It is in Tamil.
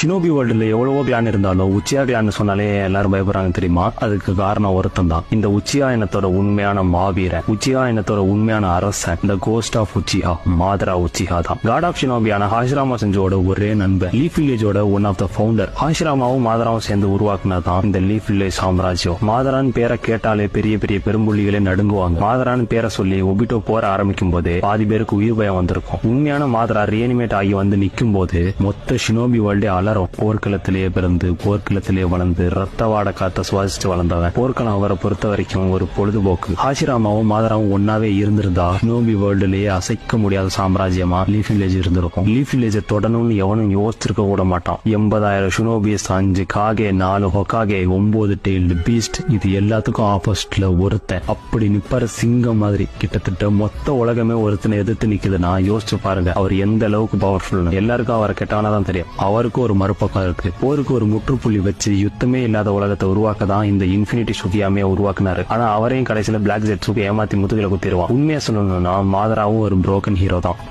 ஷினோபி வேர்ல்டுல எவ்வளவோ கிளான் இருந்தாலும் உச்சியா கிளான் சொன்னாலே எல்லாரும் பயப்படுறாங்க தெரியுமா? அதுக்கு காரணம் ஒருத்தன் தான், இந்த உச்சியா இனத்தோட உண்மையான மாவீரன், உச்சியா இனத்தோட உண்மையான அரசன், இந்த கோஸ்ட் ஆஃப் உச்சியா, மாதரா உச்சியா தான். காட் ஆஃப் ஷினோபியான ஹாஷிராமா செஞ்சோட ஒரே நண்பன், லீஃப் வில்லேஜோட ஒன் ஆஃப் த ஃபவுண்டர். ஹாஷிராமாவும் மாதராவும் சேர்ந்து உருவாக்குனதான் இந்த லீஃப் வில்லேஜ் சாம்ராஜ்யம். மாதரான் பேரை கேட்டாலே பெரிய பெரிய பெரும்புள்ளிகளே நடுங்குவாங்க. மாதரான் பேரை சொல்லி ஒபிட்டோ போற ஆரம்பிக்கும் போதே பாதி பேருக்கு உயிர் பயம் வந்திருக்கும். உண்மையான மாதரா ரியனிமேட் ஆகி வந்து நிக்கும் போது மொத்த ஷினோபி வேர்ல்டே அலரும். போர்க்களத்திலேயே பிறந்து போர்க்களத்திலேயே வளர்ந்து ரத்த வாட காத்த சுவாசிச்சு வளர்ந்தவன். போர்க்களம் அவரை பொறுத்த வரைக்கும் ஒரு பொழுதுபோக்கு. ஹாஷிராமாவும் மாதராவும் ஒன்னாவே இருந்திருந்தா ஷினோபி வேர்ல்டுலயே அசைக்க முடியாத சாம்ராஜ்யமா லீஃப் வில்லேஜ் இருந்திருக்கும். லீஃப் வில்லேஜ் தொடணும்னு எவனும் யோசிச்சிருக்க கூட மாட்டான். 80,000 ஷினோபிஸ், 5 காகே, 4 ஹொகாகே, 9 டெய்ல்டு பீஸ்ட், இது எல்லாத்துக்கும் ஆப்போசிட்ல ஒருத்தன் அப்படி நிப்பாரு, சிங்கம் மாதிரி. கிட்டத்தட்ட மொத்த உலகமே ஒருத்தனை எதிர்த்து நிக்குதுன்னா யோசிச்சு பாருங்க அவர் எந்த அளவுக்கு பவர்ஃபுல். எல்லாருக்கும் அவரை கெட்டவனாதான் தெரியும். அவருக்கு ஒரு மறுபக்கம் இருக்கு. போருக்கு ஒரு முற்றுப்புள்ளி வச்சு யுத்தமே இல்லாத உலகத்தை உருவாக்க தான் இந்த இன்ஃபினிட்டி சுகியாமே உருவாக்குனாரு. ஆனா அவரையும் கடைசியில பிளாக் ஜெட்ஸுக்கு ஏமாத்தி முதுகுல குத்திடுவான். உண்மையா சொல்லணும்னா மாதராவும் ஒரு புரோக்கன் ஹீரோ தான்.